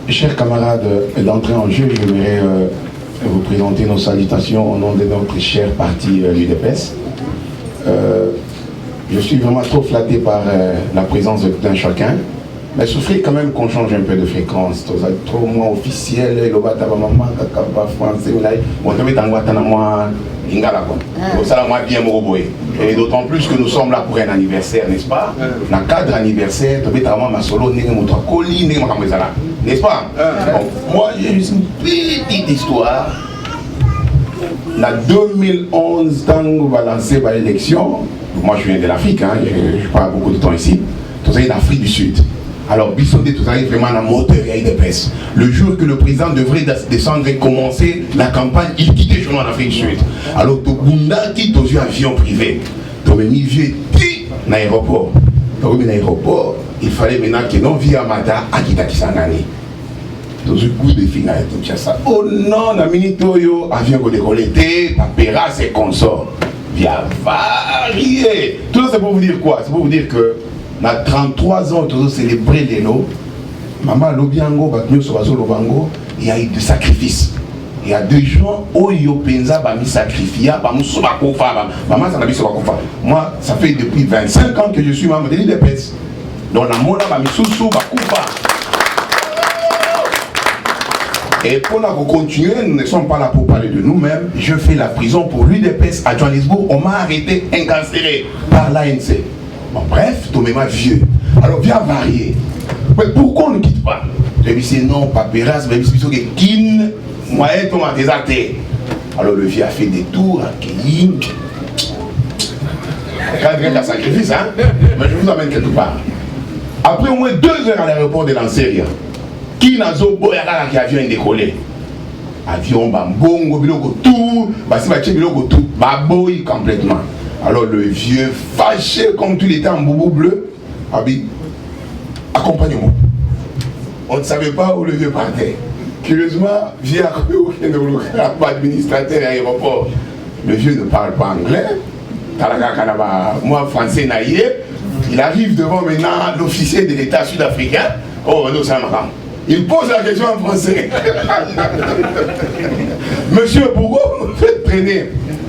Chers camarades, d'entrée en jeu, j'aimerais vous présenter nos salutations au nom de notre cher parti l'UDPS. Je suis vraiment trop flatté par la présence d'un chacun, mais souffrez quand même qu'on change un peu de fréquence. Vous êtes trop moins officiel, le bata maman, kakaba français, bon, tu mets en guatana moi, ingala quoi. Ça là moi bien m'oboyer. Et d'autant plus que nous sommes là pour un anniversaire, n'est-ce pas? Dans le cadre anniversaire, tu mets ta maman ma solo, n'est-ce pas? Moi j'ai juste une petite histoire. En 2011, quand on va lancer l'élection, moi je viens de l'Afrique, hein, je parle beaucoup de temps ici, tout ça est d'Afrique du Sud. Alors, Bissondé, tout ça est vraiment la moteur de presse. Le jour que le président devrait descendre et commencer la campagne, il quittait le journal en Afrique du Sud. Alors, tout le monde quitte aux avions privés. Donc, il vient dans l'aéroport. Donc, dans l'aéroport, il fallait maintenant que non via Mata à Kitakisangani. Dans un coup de finale, tout ça. Oh non, la minute yo avion qu'on décolleté, paperasse et consort. Via varié. Tout ça, c'est pour vous dire quoi? C'est pour vous dire que dans 33 ans, toujours célébrer les lots. Maman Lobiango, Batnyo Sorazo Lobango, il y a eu des sacrifices. Il y a des gens où ils ont mis sacrifié, maman, ça n'a pas fait. Moi, ça fait depuis 25 ans que je suis membre de l'UDPS. Donc, la mona, ma misusu, Bakoufa. Et pour continuer, nous ne sommes pas là pour parler de nous-mêmes. Je fais la prison pour l'UDPS à Johannesburg. On m'a arrêté, incarcéré par l'ANC. Bon, bref, tout le monde vieux. Alors, bien varié. Mais pourquoi on ne quitte pas? Je dis, c'est non, paperasse, mais c'est que kin, moi, et toi, des athées. Alors, le vieux a fait des tours à Kéling. Regarde un sacrifice, hein? Mais je vous emmène quelque part. Après au moins 2 heures à l'aéroport de Lanseria, qui n'a pas de avion décollé? Avion, bongo, biloko, tout, biloko, tout, baboui complètement. Alors le vieux, fâché comme tout était en boubou bleu, a dit, accompagne-moi. On ne savait pas où le vieux partait. Curieusement, vieux administrateur à l'aéroport. Le vieux ne parle pas anglais. Moi, français naïe. Il arrive devant maintenant l'officier de l'État sud-africain. Oh, non, ça marrant. Il pose la question en français. Monsieur, pourquoi vous me faites traîner?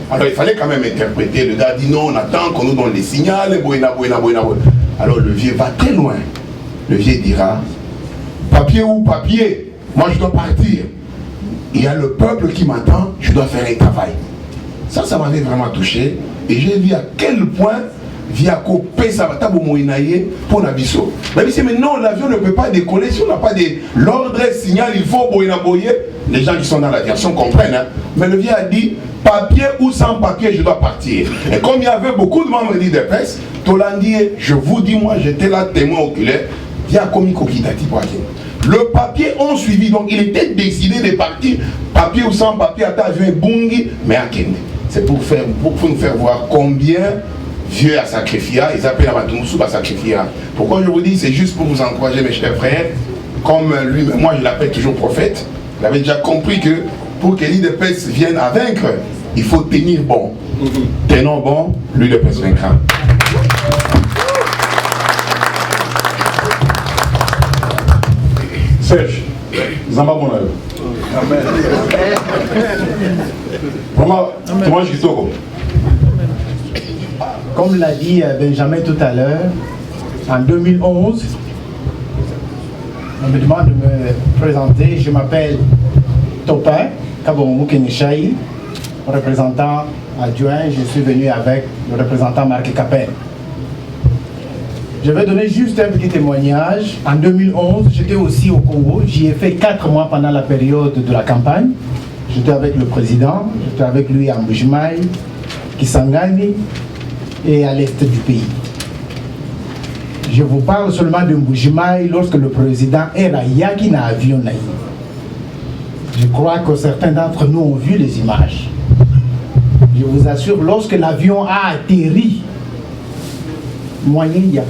Alors il fallait quand même interpréter. Le gars dit non, on attend qu'on nous donne les signaux. Alors le vieux va très loin. Le vieux dira, papier ou papier, moi je dois partir. Il y a le peuple qui m'attend, je dois faire un travail. Ça m'avait vraiment touché. Et j'ai vu à quel point via couper ça va moïnaïe pour Nabiso. Mais non, l'avion ne peut pas décoller si on n'a pas l'ordre signal, il faut boyer. Les gens qui sont dans l'aviation comprennent. Hein? Mais le vieux a dit, papier ou sans papier, je dois partir. Et comme il y avait beaucoup de membres de l'UDPS, Tolandier, je vous dis, moi j'étais là témoin oculaire, via Komiko Kitati pour le papier ont suivi, donc il était décidé de partir, papier ou sans papier, à avion Bungi, mais à Kende. C'est pour nous faire voir combien vieux a sacrifié, ils appellent à Matoumoussou à sacrifier. Pourquoi je vous dis, c'est juste pour vous encourager mes chers frères, comme lui, moi je l'appelle toujours prophète, il avait déjà compris que pour que l'UDPS vienne à vaincre, il faut tenir bon. Tenons bon, l'UDPS vaincra. Serge, Zamba Bonayo. Amen. Comment je dis ça? Comme l'a dit Benjamin tout à l'heure, en 2011, on me demande de me présenter. Je m'appelle Topin Kaboumou Kenishaï, représentant adjoint. Je suis venu avec le représentant Marc Capel. Je vais donner juste un petit témoignage. En 2011, j'étais aussi au Congo. J'y ai fait 4 mois pendant la période de la campagne. J'étais avec le président, j'étais avec lui à Mbujimaï, Kisangani et à l'est du pays. Je vous parle seulement de Mbujimaï lorsque le président era Yaki na avion naï. Je crois que certains d'entre nous ont vu les images. Je vous assure, lorsque l'avion a atterri, moyen Yaki,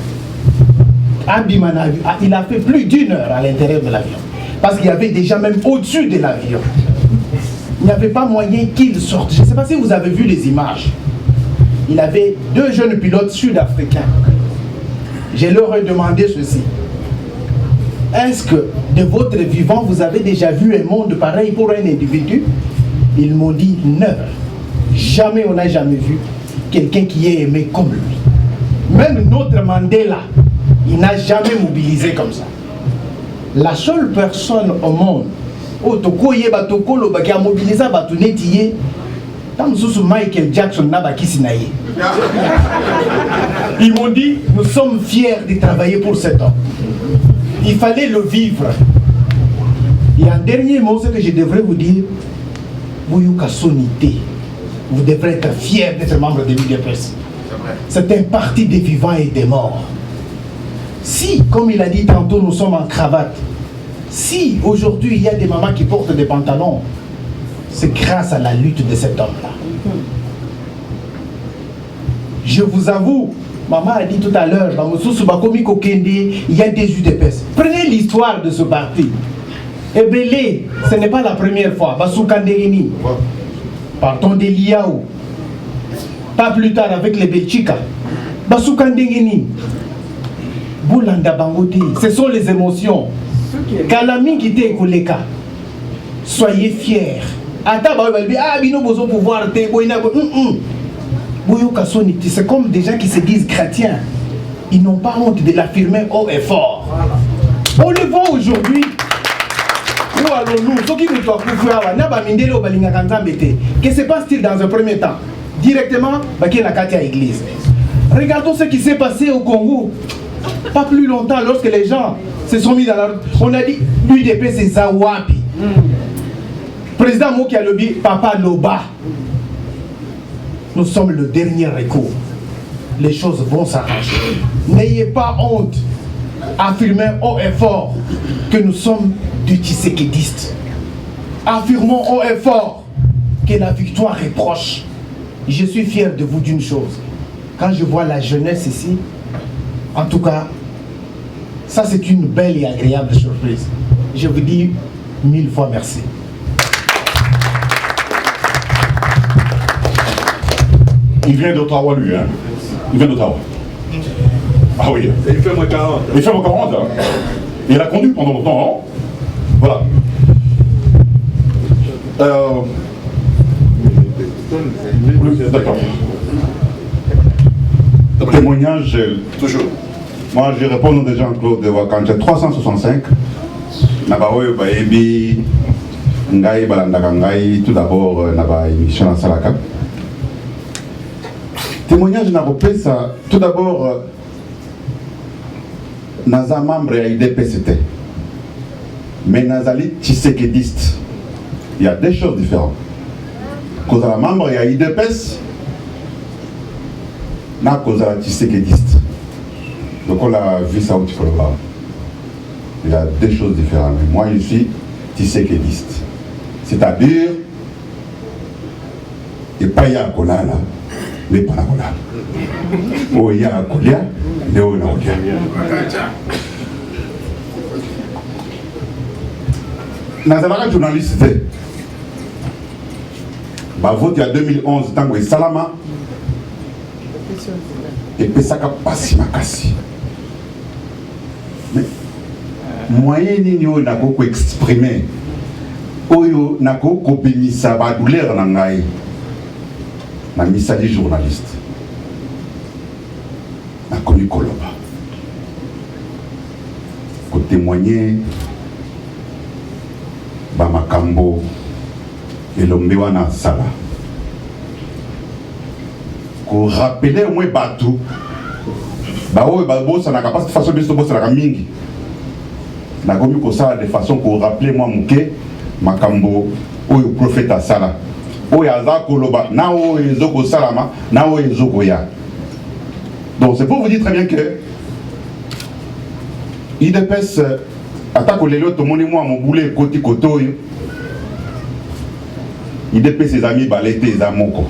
il a fait plus d'1 heure à l'intérieur de l'avion. Parce qu'il y avait déjà même au-dessus de l'avion. Il n'y avait pas moyen qu'il sorte. Je ne sais pas si vous avez vu les images. Il avait 2 jeunes pilotes sud-africains. Je leur ai demandé ceci. Est-ce que de votre vivant, vous avez déjà vu un monde pareil pour un individu? Ils m'ont dit never. Jamais, on n'a jamais vu quelqu'un qui est aimé comme lui. Même notre Mandela, il n'a jamais mobilisé comme ça. La seule personne au monde qui a mobilisé Michael Jackson ils m'ont dit, nous sommes fiers de travailler pour cet homme. Il fallait le vivre. Et un dernier mot, ce que je devrais vous dire, vous devrez être fiers d'être membre de l'UDPS. C'est un parti des vivants et des morts. Si, comme il a dit tantôt, nous sommes en cravate, si aujourd'hui il y a des mamans qui portent des pantalons, c'est grâce à la lutte de cet homme-là. Je vous avoue, maman a dit tout à l'heure, il y a des UDPS. Prenez l'histoire de ce parti. Ebele, ce n'est pas la première fois. Partons de Liaou. Pas plus tard avec les Belchika. Basukandengeni. Boulanda Bangote. Ce sont les émotions. Kalami qui t'est Koleka. Soyez fiers. C'est comme des gens qui se disent chrétiens. Ils n'ont pas honte de l'affirmer haut et fort. On le voit aujourd'hui. Où allons-nous? Que se passe-t-il dans un premier temps? Directement, à l'église. Regardons ce qui s'est passé au Congo. Pas plus longtemps, lorsque les gens se sont mis dans la... On a dit, l'UDP c'est Zawapi. Président Moki a lobby, Papa Loba. Nous sommes le dernier recours. Les choses vont s'arranger. N'ayez pas honte. Affirmez haut et fort que nous sommes du Tshisekidistes. Affirmons haut et fort que la victoire est proche. Je suis fier de vous d'une chose. Quand je vois la jeunesse ici, en tout cas, ça c'est une belle et agréable surprise. Je vous dis 1000 fois merci. Il vient d'Ottawa, lui, hein? Il vient d'Ottawa. Ah oui. Et il fait moins 40. Il fait moins 40, hein? Et il a conduit pendant longtemps, hein? Voilà. D'accord. Témoignage, Toujours. moi je réponds de Jean-Claude de Wakancha 365. Nabaoyo Baebi, Ngai Balandaka Ngai, tout d'abord Naba émission à Salaka. Témoignage Nabopesa, tout d'abord Naza membre à IDPCT. Mais Nazali Tshisekediste. Il y a des choses différentes. Quand on est membre à IDPS, na cause à Tshisekediste. Donc on a vu ça au Tifolova. Il y a deux choses différentes. Moi je suis Tshisekediste. C'est-à-dire, et pas y a Kola là, mais pas la Kola. Oh y a Kolia, mais oh na Kolia. Nazalaka journaliste, bah vote il y a 2011 tango et Salama et Pesaka Passi Makasi. Mais moyen ni yo na ko exprimer oyo na ko bénissa ba douleur na ngai na misali journaliste na komi koloba ko témoigner ba makambo elombe wana sala ko rappeler au moins batou ba oyo ba bossa na capacité façon biso bossa na mingi na komi ko sala de façon ko rappeler moi muke makambo oyo prophète asala oyo aza koloba na oyo ezoko salama na oyo ezoko ya. Donc c'est pour vous dire très bien que IDPS attaque lelo to moni moi mon boulet côté kotoyo IDP ses amis balete za moko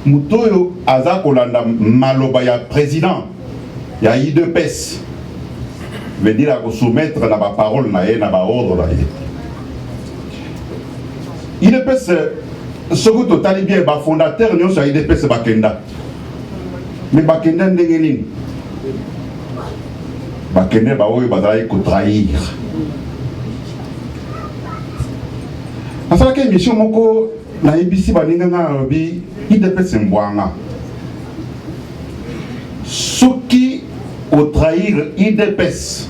mutoyo aza kolanda maloba ya président ya IDPS veut dire à soumettre na ba parole na ye na ba ordre na ye. IDPS ce que total bien ba fondateur nyonso ya IDPS bakenda mais bakenda ndenge nini bakende baoyo bazalaki kotrahir. Nasalaki émission moko nayebisi baninga nga alobi IDPS mbwanga. Soki otrahir IDPS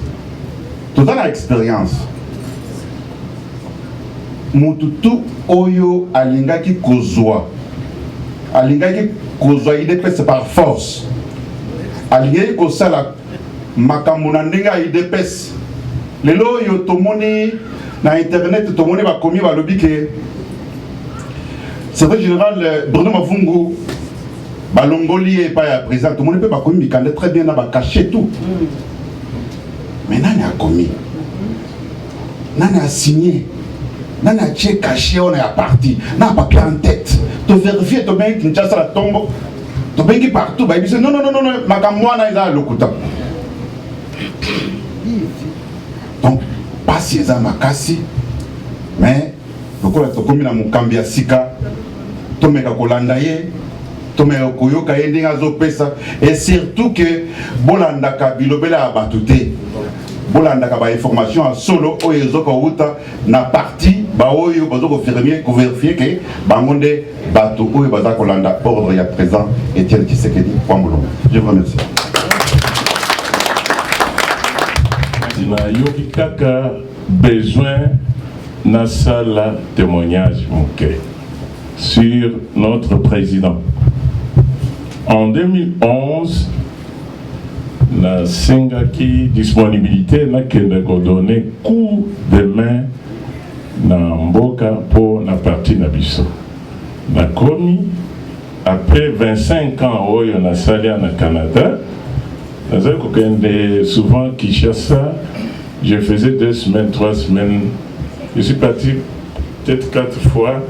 toza na expérience. Mututu oyo alingaki kozwa IDPS par force, alingaki kosala makambo na ndenge ya IDPS. Lelo oyo tomoni na internet tomoni bakomi balobi ke secrétaire général Bruno Mavungu balongoli et pas ya président, tomoni pe bakomi mikande très bien na bakache tout. Mais nani a commis, nani a signé, nani a tché caché, on est à parti, n'a pas papier en tête, te vérifier, te bien qui la tombe, te bien qui partout, bah il dit non, ma camouana est à l'okuta. Donc, pas si ça m'a cassé, mais le coup est comme mon cambia sika, tomeka kolandaye, tomeka koyoka yendinga zopesa, et surtout que bolandaka bilobela abatute. Bolandaka ba information en solo oyo ezoko uta na parti ba oyo bazoko vérifier que bangonde bato oyo bazako landa ordre ya présent Etienne Tshisekedi Kwambolo. Je vous remercie. Na yoki kaka besoin na sala témoignage moké sur notre président. En 2011, na sengaki disponibilité na kende ko donner coup de main na mboka pour na parti na biso. Na komi après 25 ans oyo na salia na Canada, na ko kende souvent Kinshasa, je faisais 2 semaines, 3 semaines. Je suis parti peut-être 4 fois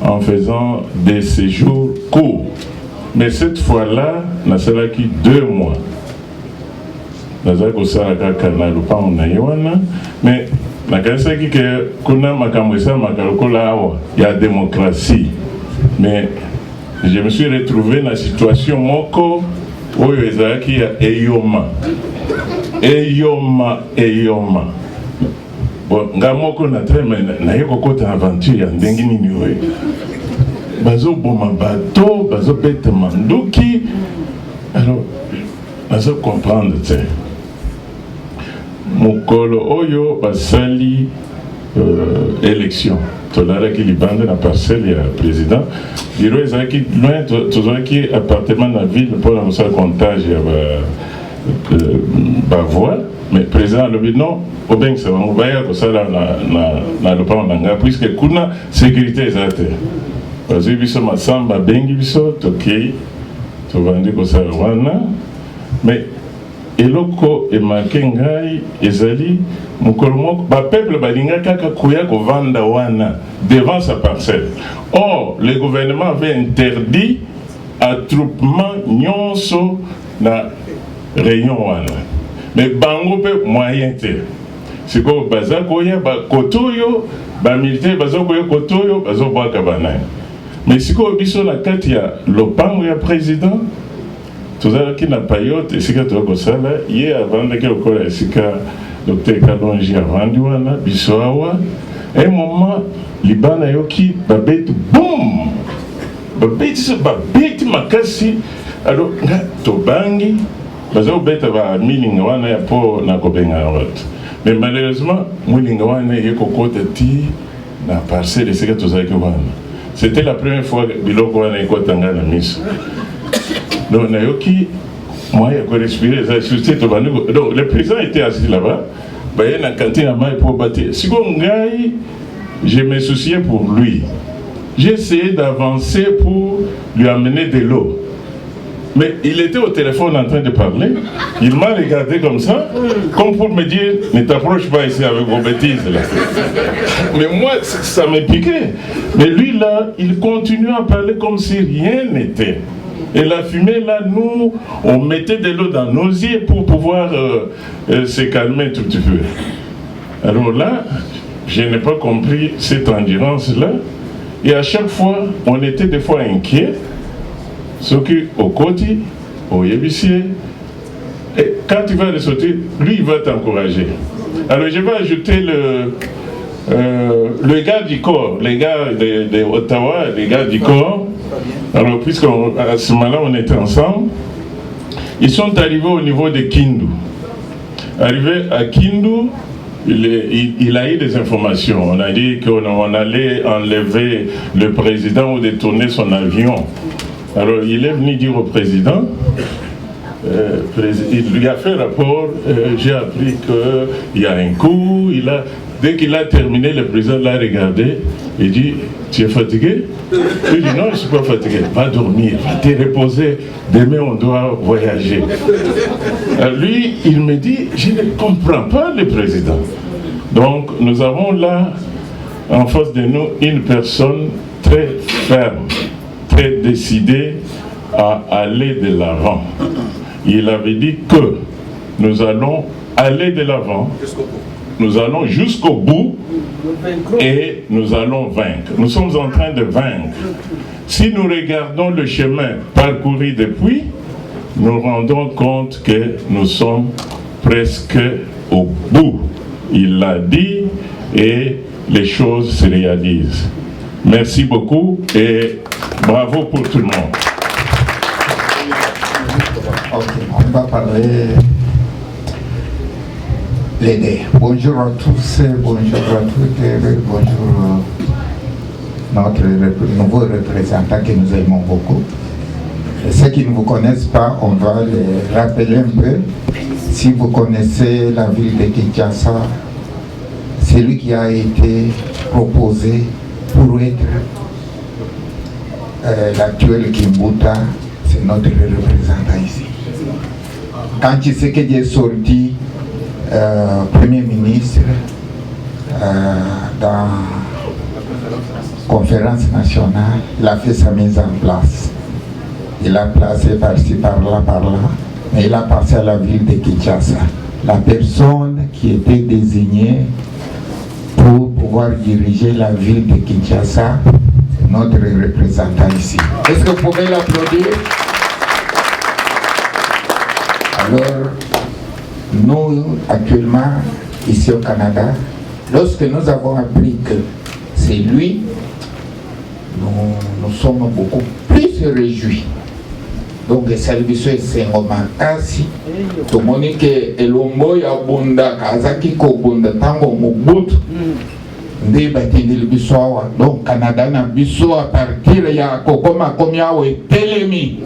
en faisant des séjours courts. Mais cette fois-là, na salaki 2 mois. Nazako saraka kana lupango na yewana, mais nakasaki que kuna makamwesa makalukola awa ya démocratie. Mais je me suis retrouvé dans la situation moko oyo ezalaki ya eyoma. Bon, nga moko na treme na yeko kota aventure ya ndengi nini oyo. Bazo boma bateau, bazo beta manduki. Alors, bazo comprendre tu sais. Mukolo oyo basali élection tolalaki libanda na parcelle ya président biro ezalaki loin tozalaki appartement na ville pour la mosala comptage ya voix, mais président alobi non obengisa bango baya kosala na lopango na nga puisque kuna sécurité eza te bazwi biso masamba bengi biso tokei tovandi kosala wana. Mais eloko emanke ngai ezali mokolo moko bapeuple balinga kaka koya kovanda wana devant sa parcelle. Or le gouvernement avait interdit attroupement nyonso na réunion wana, mais bango pe moyen te siko baza koya bakotoyo bamilitaire baza koya kotoyo bazobwaka banani. Mais siko biso na kati ya lopango ya président tozalaki na payote esika tokosala ye avandaki lokola esika Dr Kalonji avandi wana biso awa un moment libana yoki babeti boum babeti makasi. Alors nga tobangi baza kobeta ba milinga wana ya po na kobenga watu, mais malheureusement mwilinga wana ye kokota ti na parcelle esika tozalaki wana. C'était la première fois biloko wana ekotanga na miso. Donc, moi, je respirer. Donc, le président était assis là-bas. Il y a une cantine à main pour battre. Si je me souciais pour lui. J'ai essayé d'avancer pour lui amener de l'eau. Mais il était au téléphone en train de parler. Il m'a regardé comme ça, comme pour me dire, ne t'approche pas ici avec vos bêtises. Là. Mais moi, ça me piquait. Mais lui, là, il continuait à parler comme si rien n'était. Et la fumée, là, nous, on mettait de l'eau dans nos yeux pour pouvoir se calmer tout petit peu. Alors là, je n'ai pas compris cette endurance-là. Et à chaque fois, on était des fois inquiets. Ce qui, au côté, au Yébissier, et quand tu vas ressortir, lui, il va t'encourager. Alors, je vais ajouter le gars du corps, les gars de Ottawa, les gars du corps. Alors, puisqu'à ce moment-là, on était ensemble, ils sont arrivés au niveau de Kindu. Arrivé à Kindu, il a eu des informations. On a dit qu'on allait enlever le président ou détourner son avion. Alors, il est venu dire au président, il lui a fait rapport, j'ai appris qu'il y a un coup, dès qu'il a terminé, le président l'a regardé, il dit, tu es fatigué? Il dit, non, je ne suis pas fatigué, va dormir, va te reposer, demain on doit voyager. Lui, il me dit, je ne comprends pas le président. Donc, nous avons là, en face de nous, une personne très ferme, très décidée à aller de l'avant. Il avait dit que nous allons aller de l'avant, nous allons jusqu'au bout et nous allons vaincre. Nous sommes en train de vaincre. Si nous regardons le chemin parcouru depuis, nous rendons compte que nous sommes presque au bout. Il l'a dit et les choses se réalisent. Merci beaucoup et bravo pour tout le monde. Ok, on va parler les deux. Bonjour à tous, bonjour à toutes, bonjour notre nouveau représentant que nous aimons beaucoup. Et ceux qui ne vous connaissent pas, on va les rappeler un peu. Si vous connaissez la ville de Kinshasa, c'est lui qui a été proposé pour être l'actuel Kimbuta, c'est notre représentant ici. Quand Tshisekedi est sorti Premier ministre dans la conférence nationale, il a fait sa mise en place. Il a placé par-ci, par-là, mais il a passé à la ville de Kinshasa. La personne qui était désignée pour pouvoir diriger la ville de Kinshasa, c'est notre représentant ici. Est-ce que vous pouvez l'applaudir? Alors, nous, actuellement, ici au Canada, lorsque nous avons appris que c'est lui, nous sommes beaucoup plus réjouis. Donc, service c'est un makasi. Tout le monde que elombo ya bunda kazaki ko bunda tango mubutu. Ndé batindi bisoa. Donc, Canada na biso à partir ya kokoma komiawe telemi.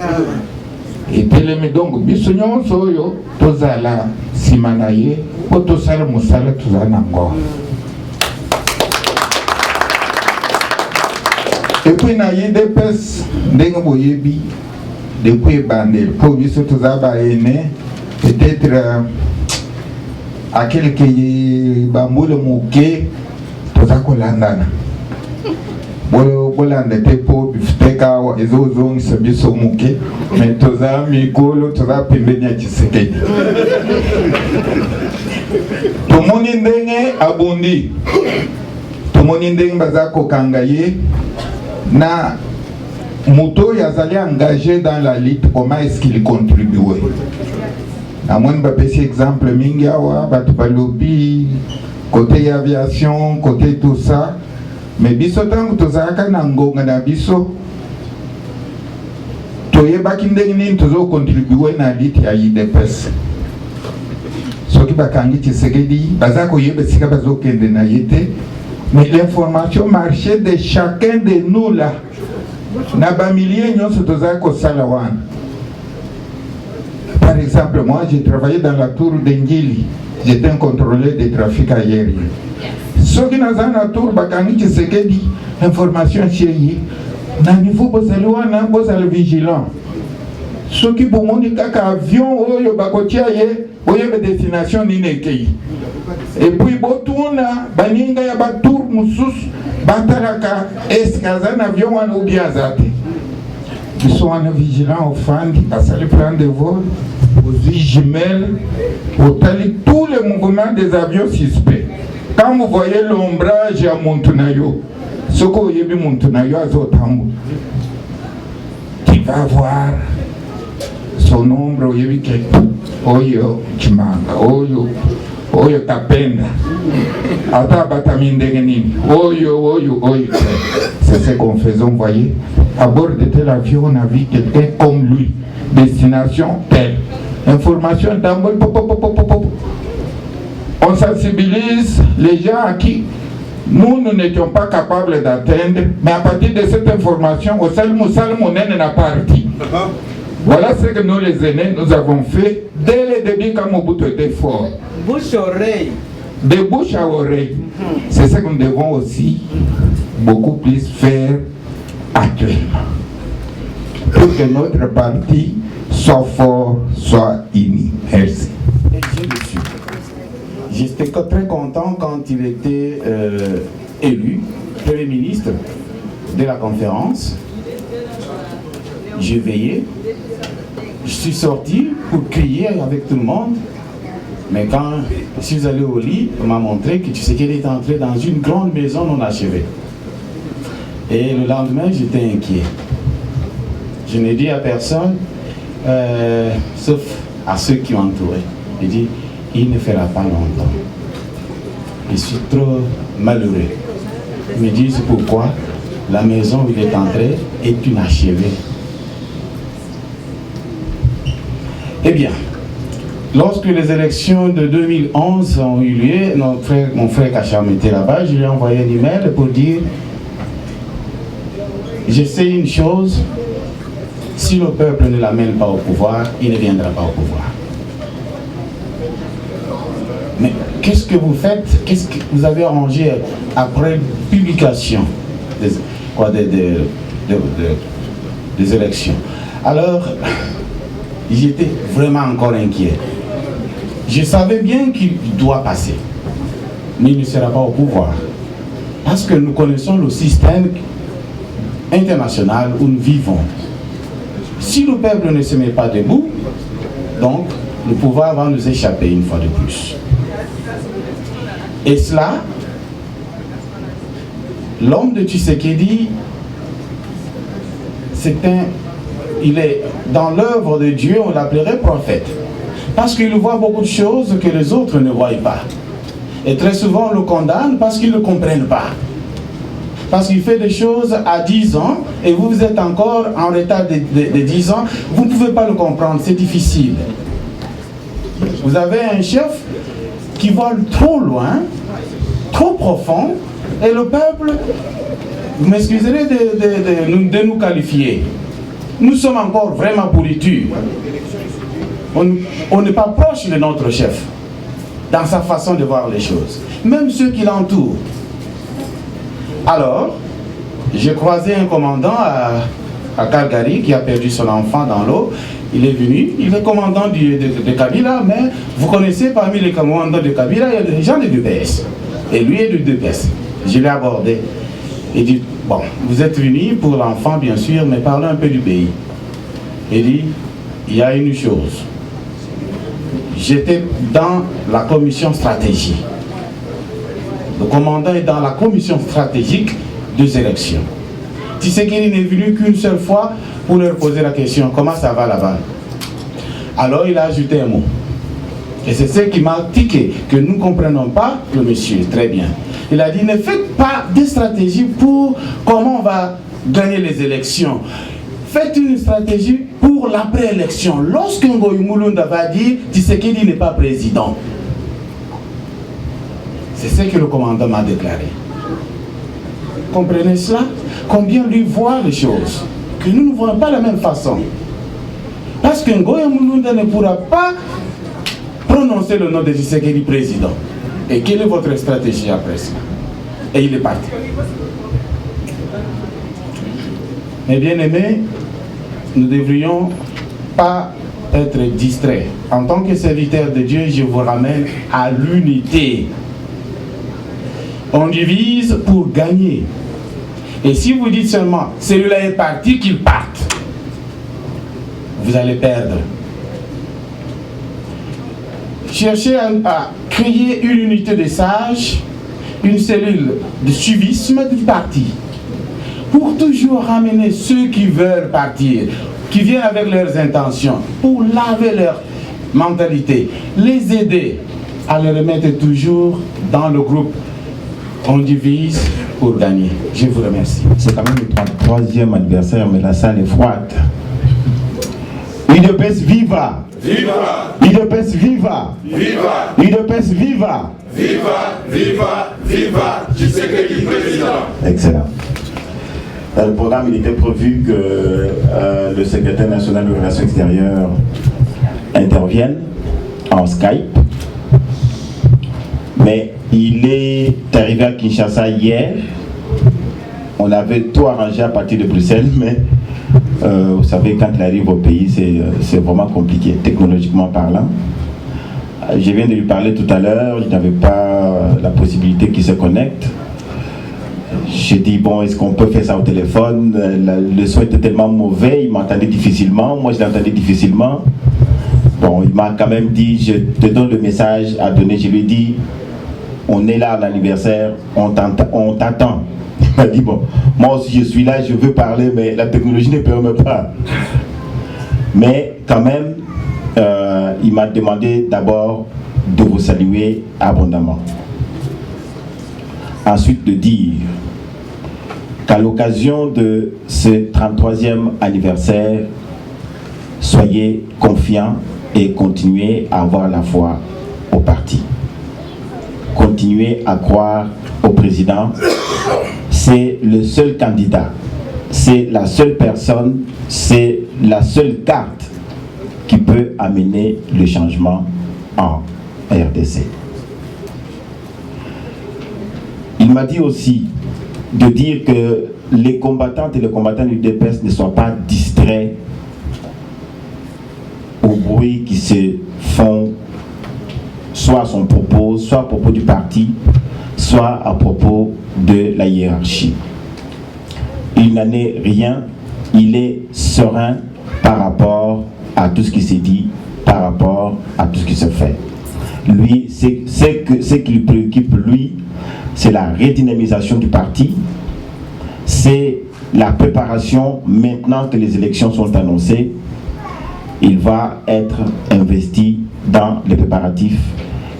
Et telemi donc biso nyonso yo tozala simanaye ko tosala musala tozana ngo. Et puis na yidepes ndengo boyebi depuis Bandel, pour biso tozaba ene peut-être à quelques bambule mouké tozako landana. Bolanda te po bifuteka wa ezozongi sabiso mouké, mais toza mikolo toza pembeni ya Tshisekedi. Tomoni ndenge abondi. Tomoni ndenge bazako kangaye na Mouto Yazali engagé dans la lutte, comment est-ce qu'il contribuait? À moins de passer exemple, Mingawa, Batubalobi, côté aviation, côté tout ça. Mais biso tango tozaka nangonga na biso. Toye bakinde nini tozo contribuer na lutte ya IDPS. Soki bakangi Tshisekedi, bazako yebe sika bazokende na yete. Mais l'information marchait de chacun de nous là. Par exemple, moi j'ai travaillé dans la tour d'Engili, j'étais un contrôleur des trafics aériens. Ce qui n'a pas la tour, Bakani Tshisekedi, information chérie, na niveau bosalouana, bosal vigilant. Ce qui pour moi, kaka avion, oyo bakotiaye, oyo destination ninekei. Et puis botuna, baninga ya batour musus. Bataraka, est-ce qu'un avion ou bien azate? Ils sont vigilants aux fans, parce que les plans de vol, aux jumelles, aux tali, tous les mouvements des avions suspects. Quand vous voyez l'ombrage à Montunayo, ce que vous voyez Montunayo à Zotamou, tu vas voir son ombre, oyo chimanga, oyo kapenda, ata batami ndenge nini, oyo. C'est ce qu'on faisait, vous voyez. À bord de tel avion, on a vu quelqu'un comme lui, destination telle, information d'envoi, on sensibilise les gens à qui nous n'étions pas capables d'atteindre, mais à partir de cette information, au Salmo n'a pas parti. Voilà ce que nous, les aînés, nous avons fait dès le début quand Mobutu était fort. Bouche-oreille. De bouche à oreille. C'est ce que nous devons aussi beaucoup plus faire actuellement. Pour que notre parti soit fort, soit uni. Merci. Et j'ai dessus. J'étais très content quand il était élu Premier ministre de la conférence. J'ai veillé. Je suis sorti pour crier avec tout le monde. Mais quand je suis allé au lit, on m'a montré que tu sais qu'elle est entrée dans une grande maison non achevée. Et le lendemain, j'étais inquiet. Je n'ai dit à personne, sauf à ceux qui ont entouré. J'ai dit, il ne fera pas longtemps. Je suis trop malheureux. Ils me disent pourquoi la maison où il est entré est inachevée. Eh bien, lorsque les élections de 2011 ont eu lieu, mon frère Kacham était là-bas, je lui ai envoyé un email pour dire, je sais une chose, si le peuple ne l'amène pas au pouvoir, il ne viendra pas au pouvoir. Mais qu'est-ce que vous faites? Qu'est-ce que vous avez arrangé après publication des élections? Alors, j'étais vraiment encore inquiet. Je savais bien qu'il doit passer, mais il ne sera pas au pouvoir. Parce que nous connaissons le système international où nous vivons. Si le peuple ne se met pas debout, donc le pouvoir va nous échapper une fois de plus. Et cela, l'homme de Tshisekedi, il est dans l'œuvre de Dieu, on l'appellerait prophète. Parce qu'il voit beaucoup de choses que les autres ne voient pas. Et très souvent on le condamne parce qu'ils ne comprennent pas. Parce qu'il fait des choses à 10 ans et vous êtes encore en retard de 10 ans, vous ne pouvez pas le comprendre, c'est difficile. Vous avez un chef qui voit trop loin, trop profond, et le peuple, vous m'excuserez de nous qualifier. Nous sommes encore vraiment pourritus. On n'est pas proche de notre chef dans sa façon de voir les choses. Même ceux qui l'entourent. Alors, j'ai croisé un commandant à Calgary qui a perdu son enfant dans l'eau. Il est venu, il est commandant de Kabila, mais vous connaissez parmi les commandants de Kabila, il y a des gens de l'UPS. Et lui est de l'UPS. Je l'ai abordé. Il dit, bon, vous êtes venu pour l'enfant bien sûr, mais parlez un peu du pays. Il dit, il y a une chose. J'étais dans la commission stratégie. Le commandant est dans la commission stratégique des élections. Tshisekedi n'est venu qu'une seule fois pour leur poser la question, comment ça va là-bas? Alors il a ajouté un mot. Et c'est ce qui m'a tiqué, que nous ne comprenons pas le monsieur, très bien. Il a dit, ne faites pas de stratégie pour comment on va gagner les élections. Faites une stratégie pour l'après-élection. Lorsque Ngoï Mulunda va dire, Tshisekedi n'est pas président. C'est ce que le commandant m'a déclaré. Comprenez cela? Combien lui voit les choses que nous ne voyons pas de la même façon. Parce que Ngoï Mulunda ne pourra pas prononcer le nom de Tshisekedi président. Et quelle est votre stratégie après ça? Et il est parti. Mes bien-aimés, nous ne devrions pas être distraits. En tant que serviteur de Dieu, je vous ramène à l'unité. On divise pour gagner. Et si vous dites seulement, celui-là est parti, qu'il parte, vous allez perdre. Cherchez à créer une unité de sages, une cellule de suivisme du parti, pour toujours ramener ceux qui veulent partir, qui viennent avec leurs intentions, pour laver leur mentalité, les aider à les remettre toujours dans le groupe. On divise pour gagner. Je vous remercie. C'est quand même le troisième anniversaire, mais la salle est froide. UDPS viva! Viva! UDPS viva! Viva! UDPS viva! Viva! Viva! Viva! Tshisekedi président! Excellent. Dans le programme, il était prévu que le secrétaire national de relations extérieures intervienne en Skype. Mais il est arrivé à Kinshasa hier. On avait tout arrangé à partir de Bruxelles, mais vous savez, quand il arrive au pays, c'est vraiment compliqué, technologiquement parlant. Je viens de lui parler tout à l'heure, il n'avait pas la possibilité qu'il se connecte. J'ai dit, bon, est-ce qu'on peut faire ça au téléphone? Le son était tellement mauvais, il m'entendait difficilement, moi je l'entendais difficilement. Bon, il m'a quand même dit, je te donne le message à donner. Je lui ai dit, on est là à l'anniversaire, on t'attend. Il m'a dit, bon, moi aussi je suis là, je veux parler, mais la technologie ne permet pas. Mais quand même, il m'a demandé d'abord de vous saluer abondamment. Ensuite de dire qu'à l'occasion de ce 33e anniversaire, soyez confiants et continuez à avoir la foi au parti. Continuez à croire au président. C'est le seul candidat, c'est la seule personne, c'est la seule carte qui peut amener le changement en RDC. Il m'a dit aussi de dire que les combattantes et les combattants du DPS ne soient pas distraits au bruit qui se font, soit à son propos, soit à propos du parti, soit à propos de la hiérarchie. Il n'en est rien, il est serein par rapport à tout ce qui s'est dit, par rapport à tout ce qui se fait. Lui, ce qui lui préoccupe, lui, c'est la redynamisation du parti, c'est la préparation maintenant que les élections sont annoncées. Il va être investi dans les préparatifs,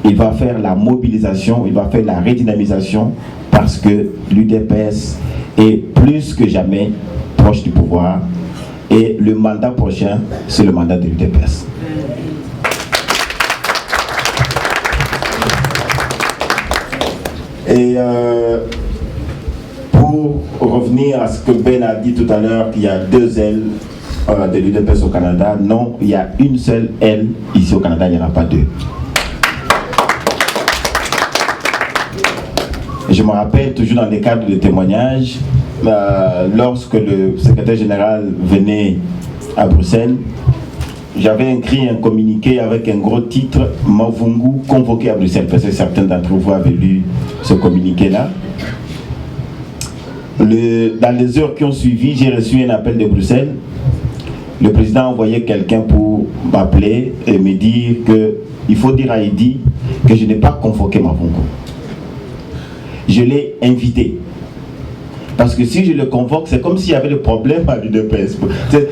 il va faire la mobilisation, il va faire la redynamisation parce que l'UDPS est plus que jamais proche du pouvoir et le mandat prochain, c'est le mandat de l'UDPS. Et pour revenir à ce que Ben a dit tout à l'heure, qu'il y a deux ailes de l'UDPS au Canada, non, il y a une seule aile ici au Canada, il n'y en a pas deux. Je me rappelle toujours dans les cadres de témoignages, lorsque le secrétaire général venait à Bruxelles, j'avais écrit un communiqué avec un gros titre, Mavungu convoqué à Bruxelles, parce que certains d'entre vous avaient lu ce communiqué-là. Dans les heures qui ont suivi, j'ai reçu un appel de Bruxelles. Le président a envoyé quelqu'un pour m'appeler et me dire qu'il faut dire à Eddy que je n'ai pas convoqué Mavungu. Je l'ai invité. Parce que si je le convoque, c'est comme s'il y avait des problèmes à l'UDPS.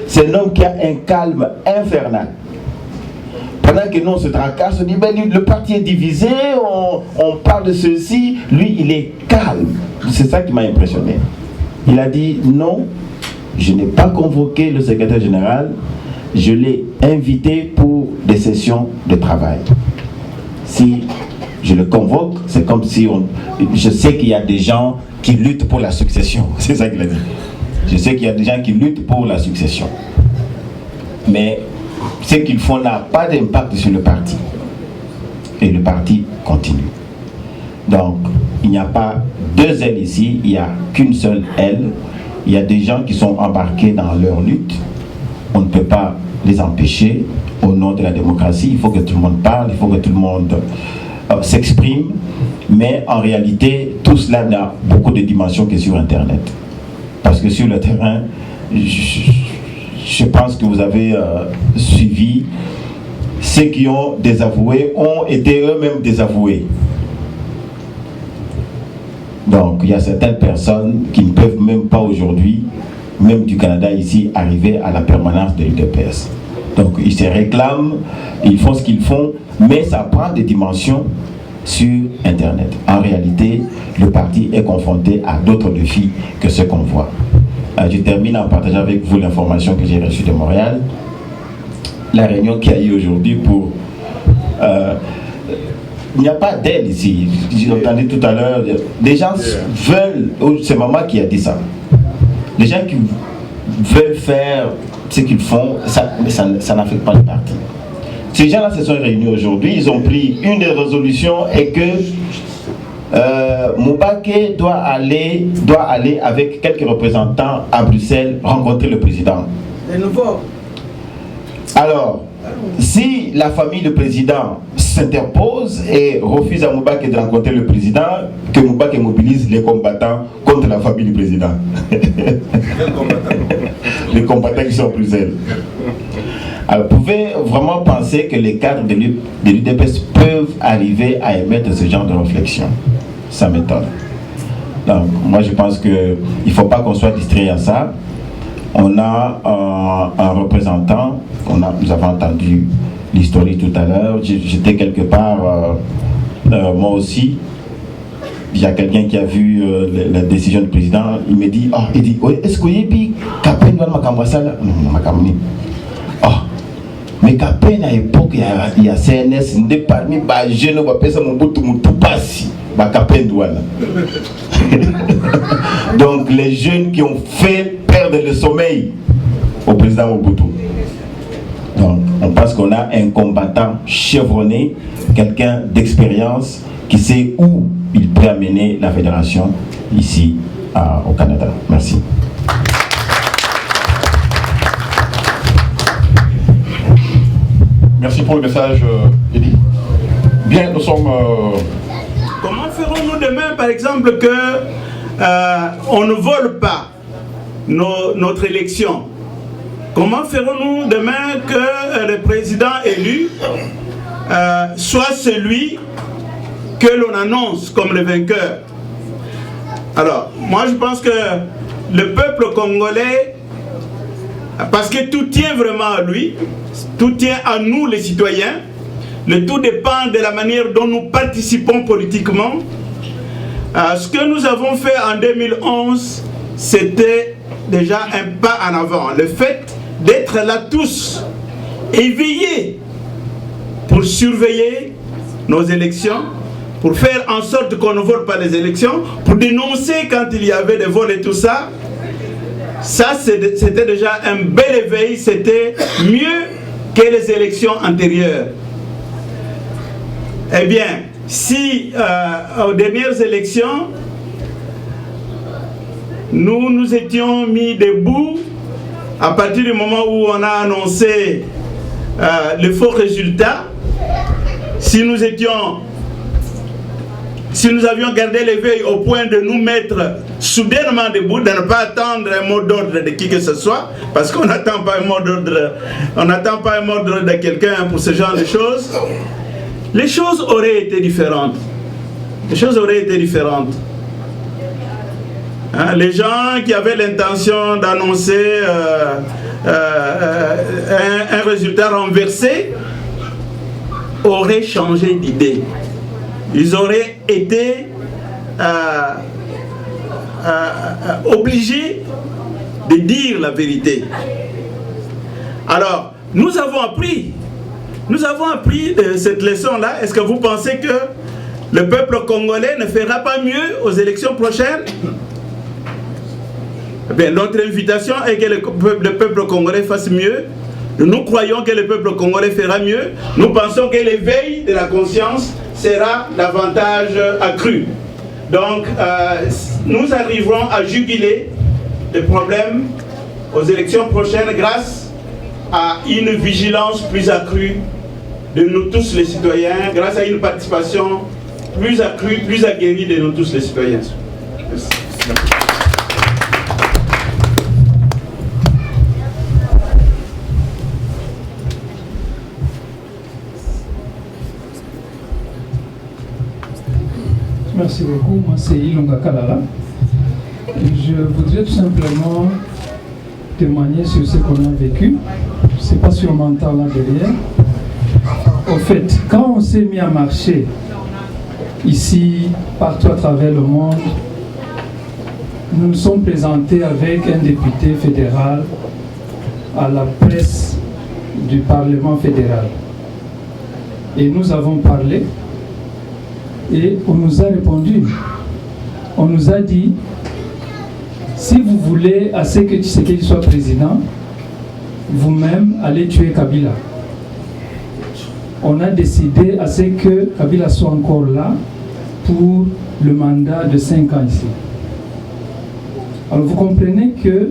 C'est un homme qui a un calme infernal. Pendant que nous on se tracasse, on dit ben, le parti est divisé, on parle de ceci. Lui, il est calme. C'est ça qui m'a impressionné. Il a dit non, je n'ai pas convoqué le secrétaire général, je l'ai invité pour des sessions de travail. Si je le convoque, c'est comme si je sais qu'il y a des gens qui luttent pour la succession. C'est ça qu'il a dit. Je sais qu'il y a des gens qui luttent pour la succession. Mais ce qu'ils font n'a pas d'impact sur le parti. Et le parti continue. Donc, il n'y a pas deux ailes ici, il n'y a qu'une seule aile. Il y a des gens qui sont embarqués dans leur lutte. On ne peut pas les empêcher au nom de la démocratie. Il faut que tout le monde parle, il faut que tout le monde s'exprime. Mais en réalité, tout cela n'a beaucoup de dimensions que sur Internet. Parce que sur le terrain, je pense que vous avez suivi, ceux qui ont désavoué ont été eux-mêmes désavoués. Donc il y a certaines personnes qui ne peuvent même pas aujourd'hui, même du Canada ici, arriver à la permanence de l'UDPS. Donc ils se réclament ils font ce qu'ils font, mais ça prend des dimensions sur Internet. En réalité, le parti est confronté à d'autres défis que ceux qu'on voit. Je termine en partageant avec vous l'information que j'ai reçue de Montréal. La réunion qu'il y a eu aujourd'hui pour... il n'y a pas d'aide ici. J'ai entendu tout à l'heure, des gens veulent... C'est maman qui a dit ça. Les gens qui veulent faire ce qu'ils font, ça n'affecte pas le parti. Ces gens-là se sont réunis aujourd'hui, ils ont pris une des résolutions et que Moubaké doit aller avec quelques représentants à Bruxelles rencontrer le président. De nouveau. Alors, si la famille du président s'interpose et refuse à Moubaké de rencontrer le président, que Moubaké mobilise les combattants contre la famille du président. Les combattants qui sont à Bruxelles. Alors, vous pouvez vraiment penser que les cadres de l'UDPS peuvent arriver à émettre ce genre de réflexion. Ça m'étonne. Donc, moi je pense qu'il ne faut pas qu'on soit distrait à ça. On a un représentant, nous avons entendu l'historique tout à l'heure, j'étais quelque part, moi aussi, il y a quelqu'un qui a vu la décision du président, il me dit, est-ce que vous avez mais qu'à peine à l'époque, il y a CNS, parmi les jeunes, on va faire ça, donc les jeunes qui ont fait perdre le sommeil au président Mobutu. Donc on pense qu'on a un combattant chevronné, quelqu'un d'expérience qui sait où il peut amener la fédération ici au Canada. Merci. Merci pour le message, Eddie. Bien, nous sommes... Comment ferons-nous demain, par exemple, que on ne vole pas notre élection? Comment ferons-nous demain que le président élu soit celui que l'on annonce comme le vainqueur? Alors, moi je pense que le peuple congolais, parce que tout tient vraiment à lui, tout tient à nous les citoyens, le tout dépend de la manière dont nous participons politiquement. Ce que nous avons fait en 2011, c'était déjà un pas en avant. Le fait d'être là tous, éveillés pour surveiller nos élections, pour faire en sorte qu'on ne vole pas les élections, pour dénoncer quand il y avait des vols et tout ça, ça c'était déjà un bel éveil, c'était mieux que les élections antérieures. Eh bien, si aux dernières élections, nous nous étions mis debout à partir du moment où on a annoncé le faux résultat, si nous avions gardé l'éveil au point de nous mettre soudainement debout, de ne pas attendre un mot d'ordre de qui que ce soit, parce qu'on n'attend pas un mot d'ordre, de quelqu'un pour ce genre de choses, les choses auraient été différentes. Les choses auraient été différentes. Hein, les gens qui avaient l'intention d'annoncer un résultat renversé auraient changé d'idée. Ils auraient été obligés de dire la vérité. Alors, nous avons appris de cette leçon-là. Est-ce que vous pensez que le peuple congolais ne fera pas mieux aux élections prochaines? Eh bien, notre invitation est que le peuple congolais fasse mieux. Nous croyons que le peuple congolais fera mieux. Nous pensons que l'éveil de la conscience sera davantage accru. Donc, nous arriverons à juguler les problèmes aux élections prochaines grâce à une vigilance plus accrue de nous tous les citoyens, grâce à une participation plus accrue, plus aguerrie de nous tous les citoyens. Merci. Merci beaucoup, moi c'est Ilonga Kalala. Je voudrais tout simplement témoigner sur ce qu'on a vécu. Je ne sais pas si on m'entend là derrière. Au fait, quand on s'est mis à marcher, ici, partout à travers le monde, nous nous sommes présentés avec un député fédéral à la presse du Parlement fédéral. Et nous avons parlé et on nous a répondu. On nous a dit, si vous voulez à ce que Tshisekedi soit président, vous-même allez tuer Kabila. On a décidé à ce que Kabila soit encore là pour le mandat de 5 ans ici. Alors vous comprenez que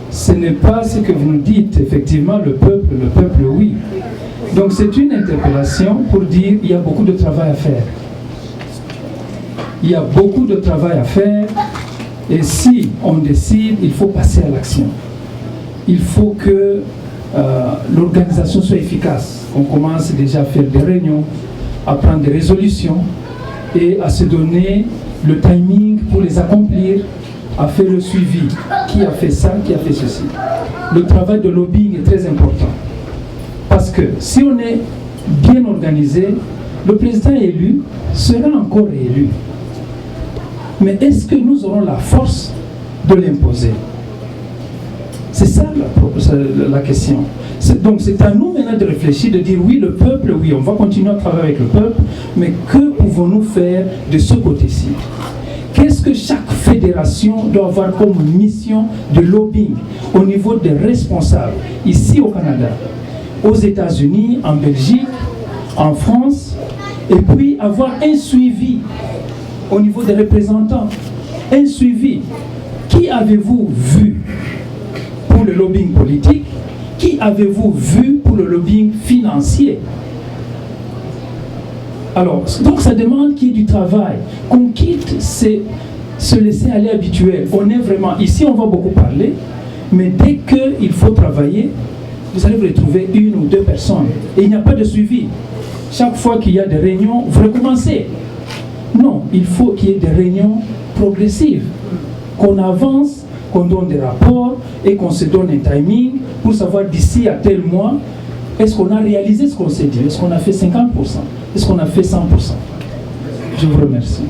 ce n'est pas ce que vous nous dites, effectivement, le peuple oui. Donc c'est une interpellation pour dire qu'il y a beaucoup de travail à faire. Il y a beaucoup de travail à faire et si on décide, il faut passer à l'action. Il faut que l'organisation soit efficace. On commence déjà à faire des réunions, à prendre des résolutions et à se donner le timing pour les accomplir, à faire le suivi. Qui a fait ça, qui a fait ceci. Le travail de lobbying est très important. Parce que si on est bien organisé, le président élu sera encore élu. Mais est-ce que nous aurons la force de l'imposer? C'est ça la question. Donc c'est à nous maintenant de réfléchir, de dire oui, le peuple, oui, on va continuer à travailler avec le peuple, mais que pouvons-nous faire de ce côté-ci? Qu'est-ce que chaque fédération doit avoir comme mission de lobbying au niveau des responsables, ici au Canada, aux États-Unis, en Belgique, en France, et puis avoir un suivi au niveau des représentants, un suivi. Qui avez-vous vu pour le lobbying politique? Qui avez-vous vu pour le lobbying financier? Alors, donc ça demande qu'il y ait du travail, qu'on quitte se laisser aller habituel. On est vraiment, ici on va beaucoup parler, mais dès qu'il faut travailler, vous allez vous retrouver 1 ou 2 personnes. Et il n'y a pas de suivi. Chaque fois qu'il y a des réunions, vous recommencez. Non, il faut qu'il y ait des réunions progressives, qu'on avance, qu'on donne des rapports et qu'on se donne un timing pour savoir d'ici à tel mois, est-ce qu'on a réalisé ce qu'on s'est dit? Est-ce qu'on a fait 50%? Est-ce qu'on a fait 100%? Je vous remercie.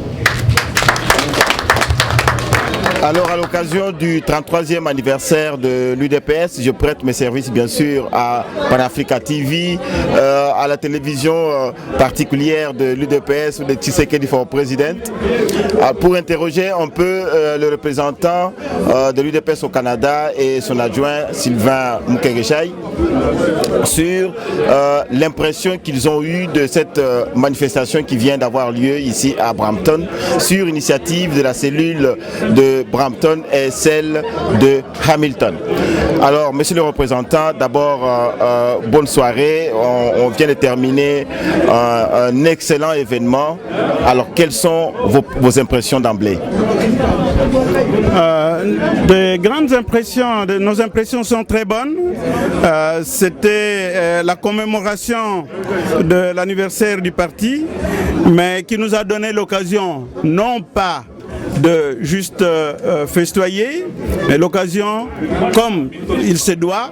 Alors, à l'occasion du 33e anniversaire de l'UDPS, je prête mes services bien sûr à Panafrica TV, à la télévision particulière de l'UDPS ou de Tshisekedi for President, pour interroger un peu le représentant de l'UDPS au Canada et son adjoint Sylvain Mukegeshaï sur l'impression qu'ils ont eue de cette manifestation qui vient d'avoir lieu ici à Brampton, sur initiative de la cellule de Brampton et celle de Hamilton. Alors, monsieur le représentant, d'abord, bonne soirée. On vient de terminer un excellent événement. Alors, quelles sont vos impressions d'emblée? De grandes impressions, nos impressions sont très bonnes. C'était la commémoration de l'anniversaire du parti, mais qui nous a donné l'occasion, non pas de juste festoyer, mais l'occasion, comme il se doit,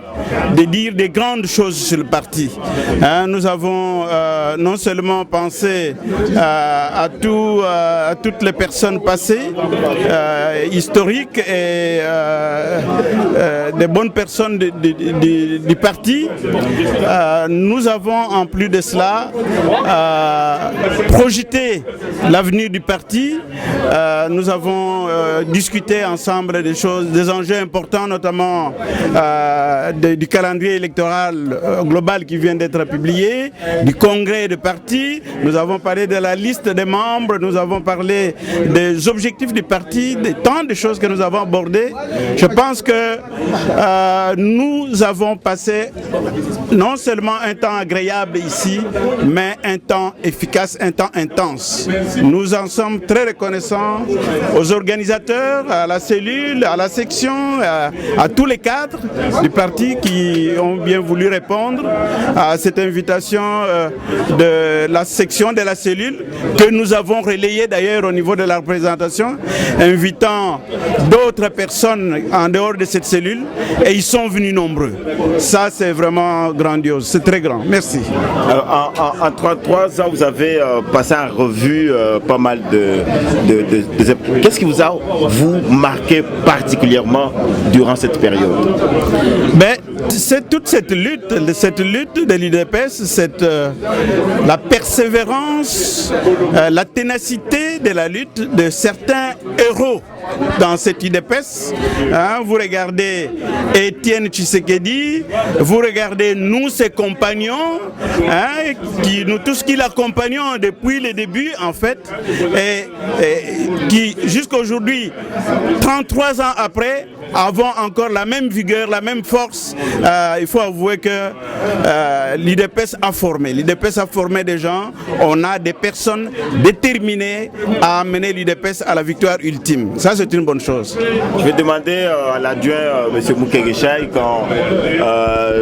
de dire des grandes choses sur le parti. Nous avons non seulement pensé à toutes les personnes passées, historiques et des bonnes personnes du parti, nous avons en plus de cela projeté l'avenir du parti. Nous avons discuté ensemble des choses, des enjeux importants, notamment du calendrier électoral global qui vient d'être publié, du congrès de parti. Nous avons parlé de la liste des membres, nous avons parlé des objectifs du parti, de tant de choses que nous avons abordées. Je pense que nous avons passé non seulement un temps agréable ici, mais un temps efficace, un temps intense. Nous en sommes très reconnaissants aux organisateurs, à la cellule, à la section, à tous les cadres du parti qui ont bien voulu répondre à cette invitation de la section de la cellule que nous avons relayée d'ailleurs au niveau de la représentation, invitant d'autres personnes en dehors de cette cellule, et ils sont venus nombreux. Ça, c'est vraiment grandiose, c'est très grand. Merci. Alors, en 33 ans, vous avez passé en revue pas mal de Qu'est-ce qui vous a marqué particulièrement durant cette période? C'est toute cette lutte de l'UDPS, la persévérance, la ténacité de la lutte de certains héros dans cette UDPS. Vous regardez Étienne Tshisekedi, vous regardez nous, ses compagnons, nous tous qui l'accompagnons depuis le début en fait, et qui jusqu'à aujourd'hui, 33 ans après, avons encore la même vigueur, la même force. Il faut avouer que l'UDPS a formé. L'UDPS a formé des gens. On a des personnes déterminées à amener l'UDPS à la victoire ultime. Ça, c'est une bonne chose. Je vais demander à l'adjoint, M. Mukegeshaï, quand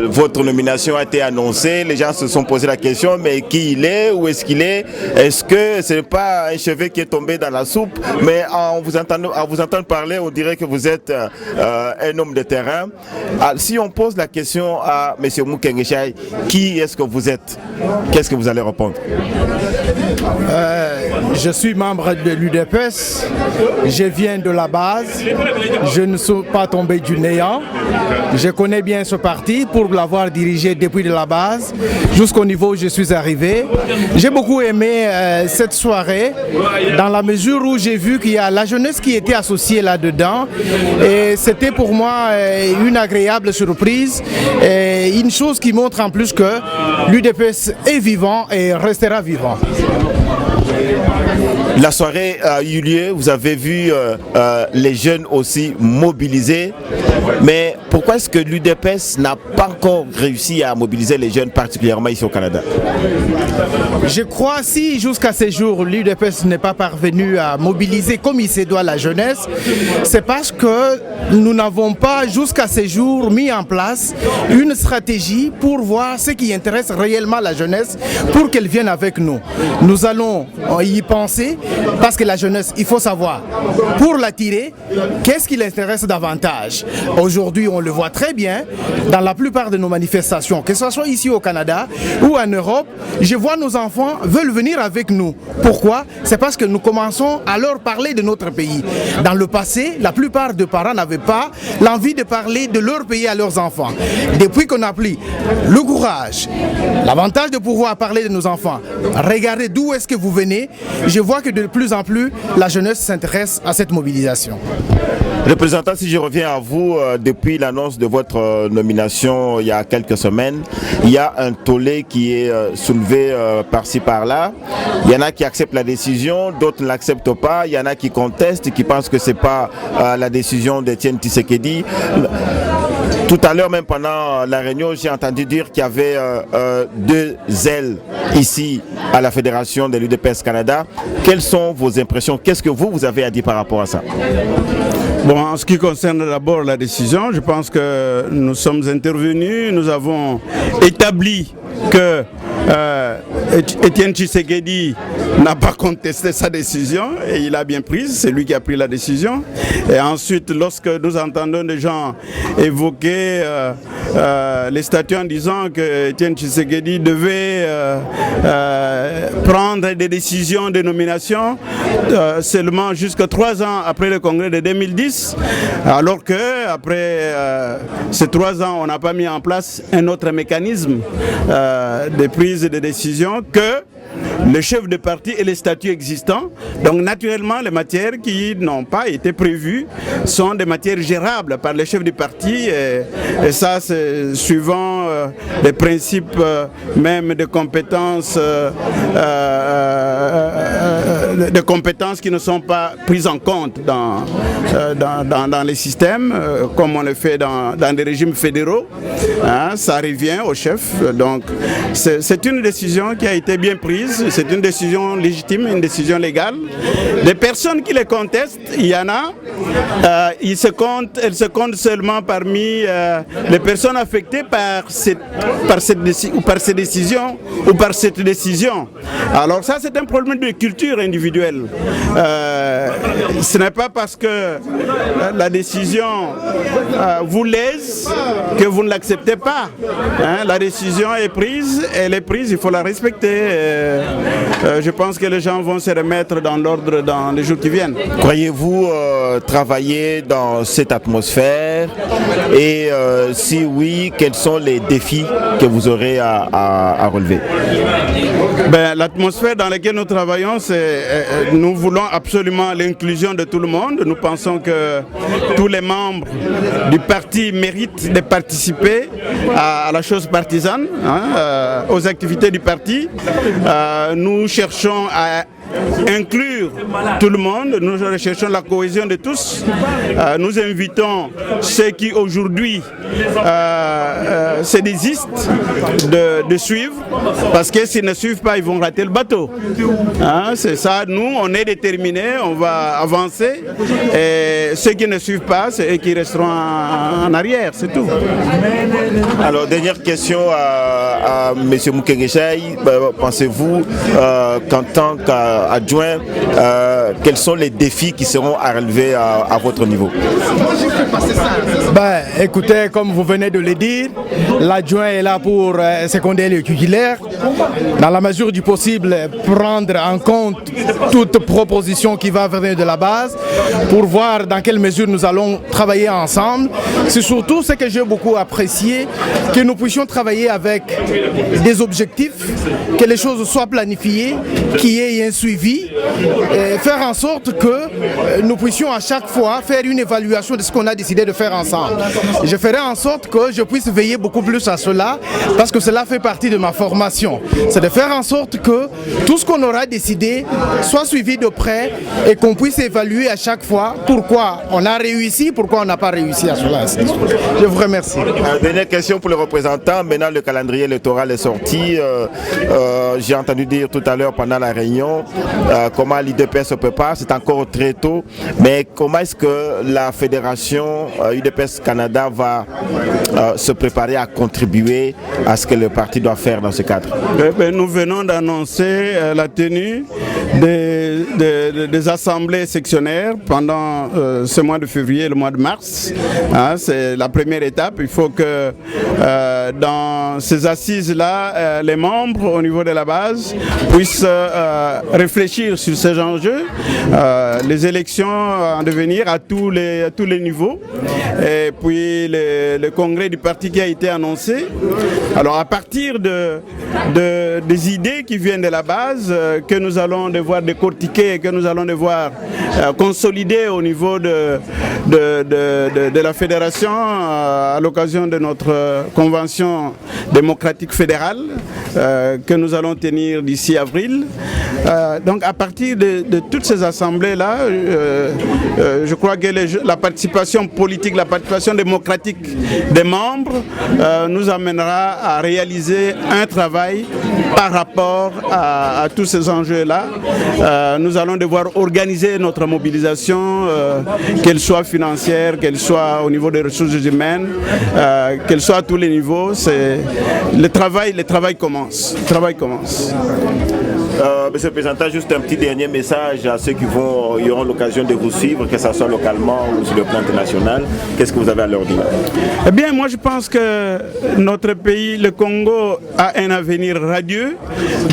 votre nomination a été annoncée, les gens se sont posé la question, mais qui il est, où est-ce qu'il est? Est-ce que ce n'est pas un cheveu qui est tombé dans la soupe? Mais à vous entendre parler, on dirait que vous êtes un homme de terrain. Si on pose la question à M. Mukegeshaï, qui est-ce que vous êtes? Qu'est-ce que vous allez répondre? Je suis membre de l'UDPS, je viens de la base, je ne suis pas tombé du néant, je connais bien ce parti pour l'avoir dirigé depuis de la base jusqu'au niveau où je suis arrivé. J'ai beaucoup aimé cette soirée dans la mesure où j'ai vu qu'il y a la jeunesse qui était associée là-dedans, et c'était pour moi une agréable surprise, et une chose qui montre en plus que l'UDPS est vivant et restera vivant. La soirée a eu lieu, vous avez vu les jeunes aussi mobilisés, mais pourquoi est-ce que l'UDPS n'a pas encore réussi à mobiliser les jeunes, particulièrement ici au Canada? Je crois si jusqu'à ce jour l'UDPS n'est pas parvenu à mobiliser comme il se doit la jeunesse, c'est parce que nous n'avons pas jusqu'à ce jour mis en place une stratégie pour voir ce qui intéresse réellement la jeunesse pour qu'elle vienne avec nous. Nous allons y penser parce que la jeunesse, il faut savoir, pour l'attirer, qu'est-ce qui l'intéresse davantage? Aujourd'hui, on le voit très bien dans la plupart de nos manifestations, que ce soit ici au Canada ou en Europe, je vois nos enfants veulent venir avec nous. Pourquoi? C'est parce que nous commençons à leur parler de notre pays. Dans le passé, la plupart des parents n'avaient pas l'envie de parler de leur pays à leurs enfants. Depuis qu'on a pris le courage, l'avantage de pouvoir parler de nos enfants, regardez d'où est-ce que vous venez, je vois que de plus en plus la jeunesse s'intéresse à cette mobilisation. Représentant, si je reviens à vous, depuis l'annonce de votre nomination il y a quelques semaines, il y a un tollé qui est soulevé par-ci par-là. Il y en a qui acceptent la décision, d'autres ne l'acceptent pas. Il y en a qui contestent, qui pensent que ce n'est pas la décision d'Étienne Tshisekedi. Tout à l'heure, même pendant la réunion, j'ai entendu dire qu'il y avait deux ailes ici à la Fédération de l'UDPS Canada. Quelles sont vos impressions? Qu'est-ce que vous avez à dire par rapport à ça? Bon, en ce qui concerne d'abord la décision, je pense que nous sommes intervenus, nous avons établi que Étienne Tshisekedi n'a pas contesté sa décision et il a bien prise, c'est lui qui a pris la décision. Et ensuite, lorsque nous entendons des gens évoquer les statuts en disant que Étienne Tshisekedi devait prendre des décisions de nomination seulement jusqu'à 3 ans après le congrès de 2010, alors que après ces 3 ans, on n'a pas mis en place un autre mécanisme de prise de décision que le chef de parti et les statuts existants. Donc naturellement, les matières qui n'ont pas été prévues sont des matières gérables par les chefs du parti et ça c'est suivant les principes même de compétences de compétences qui ne sont pas prises en compte dans les systèmes, comme on le fait dans des régimes fédéraux. Hein, ça revient au chef. Donc, c'est une décision qui a été bien prise, c'est une décision légitime, une décision légale. Les personnes qui les contestent, il y en a, elles se comptent seulement parmi les personnes affectées par ces décisions ou par cette décision. Alors ça, c'est un problème de culture individuelle. Ce n'est pas parce que la décision vous lèse que vous ne l'acceptez pas. Hein, la décision est prise, elle est prise, il faut la respecter. Je pense que les gens vont se remettre dans l'ordre dans les jours qui viennent. Croyez-vous travailler dans cette atmosphère et si oui, quels sont les défis que vous aurez à relever? L'atmosphère dans laquelle nous travaillons, nous voulons absolument l'inclusion de tout le monde. Nous pensons que tous les membres du parti méritent de participer à la chose partisane, hein, aux activités du parti. Nous cherchons à inclure tout le monde, nous recherchons la cohésion de tous. Nous invitons ceux qui aujourd'hui se désistent de suivre, parce que s'ils ne suivent pas, ils vont rater le bateau. Hein, c'est ça, nous on est déterminés, on va avancer, et ceux qui ne suivent pas, c'est eux qui resteront en arrière, c'est tout. Alors, dernière question à M. Mukegeshaï, pensez-vous qu'en tant qu'adjoint, quels sont les défis qui seront à relever à votre niveau? Écoutez, comme vous venez de le dire, l'adjoint est là pour seconder le titulaire. Dans la mesure du possible, prendre en compte toute proposition qui va venir de la base pour voir dans quelle mesure nous allons travailler ensemble. C'est surtout ce que j'ai beaucoup apprécié, que nous puissions travailler avec des objectifs, que les choses soient planifiées, qu'il y ait un suivi, et faire en sorte que nous puissions à chaque fois faire une évaluation de ce qu'on a décidé de faire ensemble. Je ferai en sorte que je puisse veiller beaucoup plus à cela, parce que cela fait partie de ma formation. C'est de faire en sorte que tout ce qu'on aura décidé soit suivi de près et qu'on puisse évaluer à chaque fois pourquoi on a réussi, pourquoi on n'a pas réussi à cela. Je vous remercie. Dernière question pour le représentant. Maintenant, le calendrier électoral est sorti. J'ai entendu dire tout à l'heure pendant la réunion comment l'UDPS se prépare. C'est encore très tôt, mais comment est-ce que la fédération UDPS Canada va se préparer à contribuer à ce que le parti doit faire dans ce cadre? Nous venons d'annoncer la tenue des assemblées sectionnaires pendant ce mois de février et le mois de mars. Hein, c'est la première étape. Il faut que dans ces assises-là, les membres au niveau de la base puissent réfléchir sur ces enjeux, les élections en devenir à tous les niveaux, et puis le congrès du parti qui a été annoncé. Alors à partir des idées qui viennent de la base, que nous allons devoir décortiquer et que nous allons devoir consolider au niveau de la fédération à l'occasion de notre convention démocratique fédérale que nous allons tenir d'ici avril. Donc à partir de toutes ces assemblées-là, je crois que la participation politique, la participation démocratique des membres nous amènera à réaliser un travail par rapport à tous ces enjeux-là. Nous allons devoir organiser notre mobilisation, qu'elle soit financière, qu'elle soit au niveau des ressources humaines, qu'elle soit à tous les niveaux. Le travail commence. Le travail commence. Monsieur le Président, juste un petit dernier message à ceux qui auront l'occasion de vous suivre, que ce soit localement ou sur le plan international. Qu'est-ce que vous avez à leur dire? Eh bien, moi je pense que notre pays, le Congo, a un avenir radieux.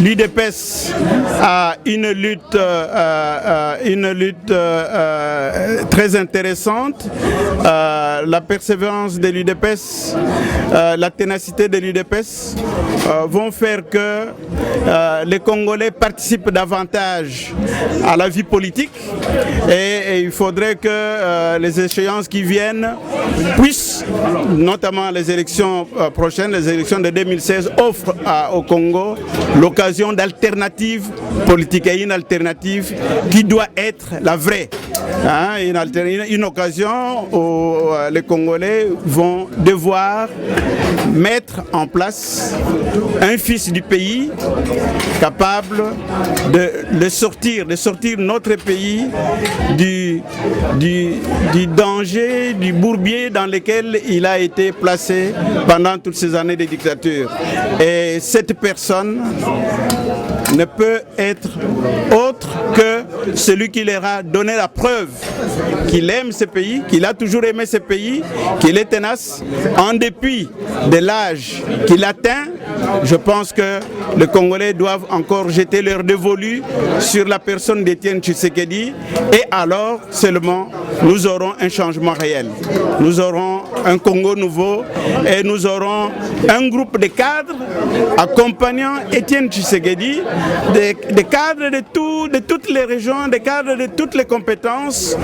L'UDPS a une lutte très intéressante. La persévérance de l'UDPS, la ténacité de l'UDPS vont faire que les Congolais participent davantage à la vie politique, et il faudrait que les échéances qui viennent puissent, notamment les élections prochaines, les élections de 2016, offrent au Congo l'occasion d'alternatives politiques et une alternative alternative qui doit être la vraie. Hein, une occasion où les Congolais vont devoir mettre en place un fils du pays capable de sortir notre pays du danger, du bourbier dans lequel il a été placé pendant toutes ces années de dictature. Et cette personne ne peut être autre que celui qui leur a donné la preuve qu'il aime ce pays, qu'il a toujours aimé ce pays, qu'il est tenace, en dépit de l'âge qu'il atteint. Je pense que les Congolais doivent encore jeter leur dévolu sur la personne d'Étienne Tshisekedi et alors seulement nous aurons un changement réel. Nous aurons un Congo nouveau et nous aurons un groupe de cadres accompagnant Étienne Tshisekedi, des cadres de toutes les régions, des cadres de toutes les compétences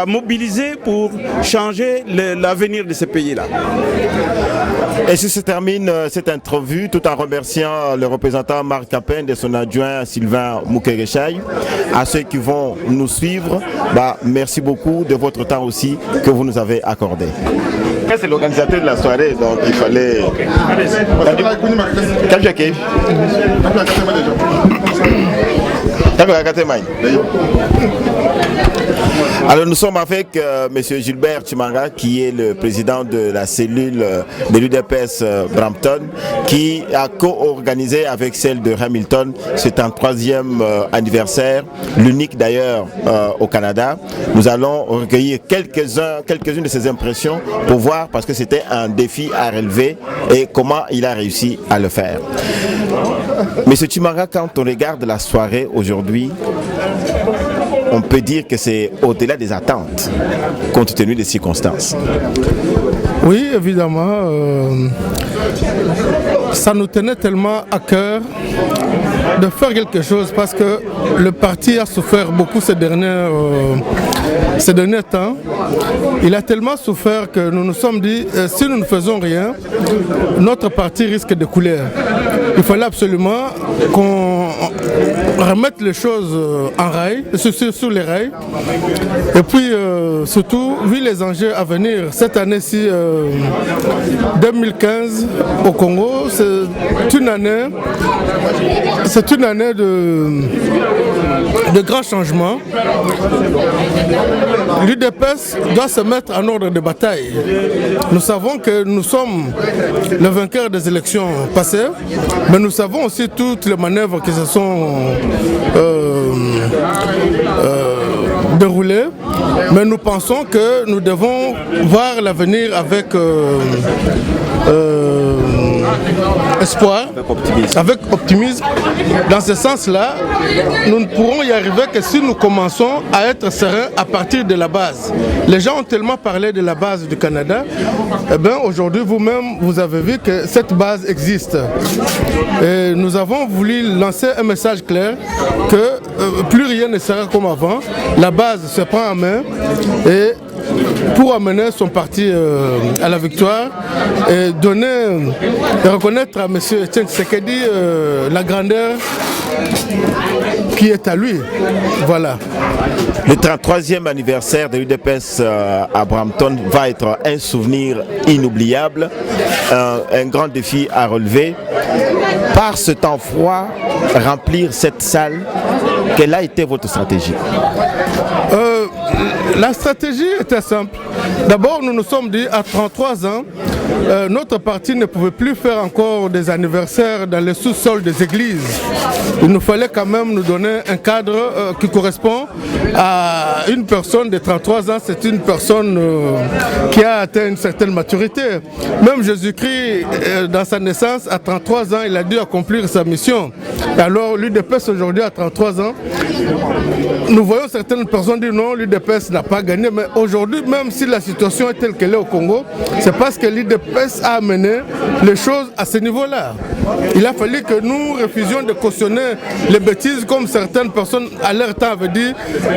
mobilisés pour changer l'avenir de ce pays-là. Et si se termine cette entrevue, tout en remerciant le représentant Marc Capin et son adjoint Sylvain Mukereshaï, à ceux qui vont nous suivre, merci beaucoup de votre temps aussi que vous nous avez accordé. C'est l'organisateur de la soirée, donc il fallait... Alors nous sommes avec M. Gilbert Chimanga, qui est le président de la cellule de l'UDPS Brampton, qui a co-organisé avec celle de Hamilton. C'est un 3e anniversaire, l'unique d'ailleurs au Canada. Nous allons recueillir quelques-unes de ses impressions pour voir, parce que c'était un défi à relever et comment il a réussi à le faire. Monsieur Chimanga, quand on regarde la soirée aujourd'hui, on peut dire que c'est au-delà des attentes, compte tenu des circonstances. Oui, évidemment. Ça nous tenait tellement à cœur de faire quelque chose parce que le parti a souffert beaucoup ces derniers temps. Il a tellement souffert que nous nous sommes dit, si nous ne faisons rien, notre parti risque de couler. Il fallait absolument qu'on remette les choses en rail, sur les rails. Et puis, surtout, vu les enjeux à venir, cette année-ci, 2015 au Congo, c'est une année de grands changements. L'UDPS doit se mettre en ordre de bataille. Nous savons que nous sommes le vainqueur des élections passées, mais nous savons aussi toutes les manœuvres qui se sont déroulées. Mais nous pensons que nous devons voir l'avenir avec espoir, avec optimisme. Dans ce sens-là, nous ne pourrons y arriver que si nous commençons à être sereins à partir de la base. Les gens ont tellement parlé de la base du Canada. Eh bien, aujourd'hui, vous-même, vous avez vu que cette base existe. Et nous avons voulu lancer un message clair que plus rien ne sera comme avant. La base se prend en main et pour amener son parti à la victoire et reconnaître à M. Etienne Tshisekedi la grandeur qui est à lui. Voilà. Le 33e anniversaire de l'UDPS à Brampton va être un souvenir inoubliable, un grand défi à relever. Par ce temps froid, remplir cette salle, quelle a été votre stratégie? La stratégie était simple. D'abord, nous nous sommes dit, à 33 ans, notre parti ne pouvait plus faire encore des anniversaires dans les sous-sols des églises. Il nous fallait quand même nous donner un cadre qui correspond à une personne de 33 ans. C'est une personne qui a atteint une certaine maturité. Même Jésus-Christ, dans sa naissance, à 33 ans, il a dû accomplir sa mission. Alors, l'UDPS aujourd'hui, à 33 ans, nous voyons certaines personnes dire non, l'UDPS n'a pas gagné. Mais aujourd'hui, même si la situation est telle qu'elle est au Congo, c'est parce que l'UDPS l'UDPS a amené les choses à ce niveau-là. Il a fallu que nous refusions de cautionner les bêtises comme certaines personnes à leur temps avaient dit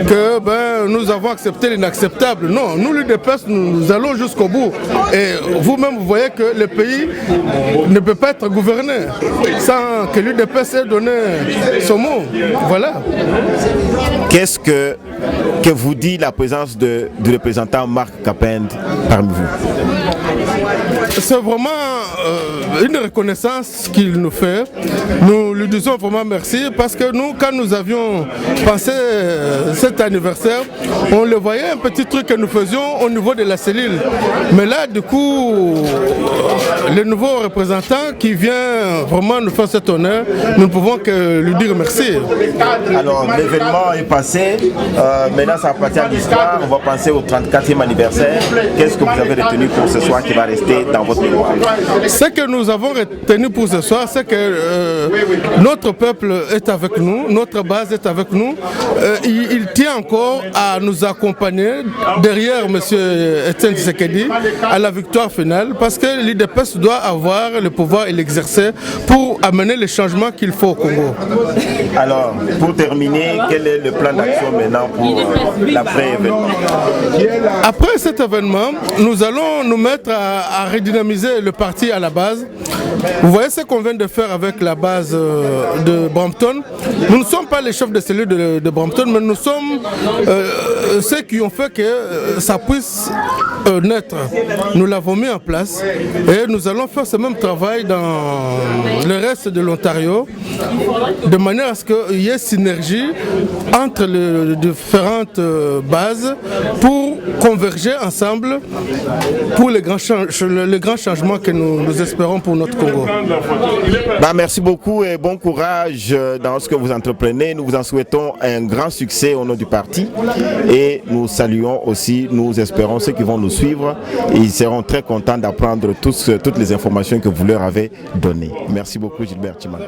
que nous avons accepté l'inacceptable. Non, nous l'UDPS, nous allons jusqu'au bout. Et vous-même, vous voyez que le pays ne peut pas être gouverné sans que l'UDPS ait donné son mot. Voilà. Qu'est-ce que vous dit la présence du représentant Marc Kapend parmi vous? C'est vraiment une reconnaissance qu'il nous fait. Nous lui disons vraiment merci parce que nous, quand nous avions pensé cet anniversaire, on le voyait un petit truc que nous faisions au niveau de la cellule. Mais là, du coup, le nouveau représentant qui vient vraiment nous faire cet honneur, nous ne pouvons que lui dire merci. Alors, l'événement est passé. Maintenant, ça appartient à l'histoire. On va penser au 34e anniversaire. Qu'est-ce que vous avez retenu pour ce soir qui va rester dans votre mémoire? Ce que nous avons retenu pour ce soir, c'est que notre peuple est avec nous, notre base est avec nous. Il tient encore à nous accompagner derrière M. Etienne Tshisekedi à la victoire finale parce que l'UDPS doit avoir le pouvoir et l'exercer pour amener les changements qu'il faut au Congo. Alors, pour terminer, quel est le plan d'action maintenant pour l'après-événement? Après cet événement, nous allons nous mettre à redynamiser le parti à la base. Vous voyez ce qu'on vient de faire avec la base de Brampton. Nous ne sommes pas les chefs de cellule de Brampton, mais nous sommes ceux qui ont fait que ça puisse naître. Nous l'avons mis en place et nous allons faire ce même travail dans le reste de l'Ontario de manière à ce qu'il y ait synergie entre les différentes bases pour converger ensemble pour les grands changements que nous espérons pour notre Congo. Merci beaucoup et bon courage dans ce que vous entreprenez. Nous vous en souhaitons un grand succès au nom du parti et nous saluons aussi, nous espérons ceux qui vont nous suivre. Ils seront très contents d'apprendre toutes les informations que vous leur avez données. Merci beaucoup Gilbert Tshimanga.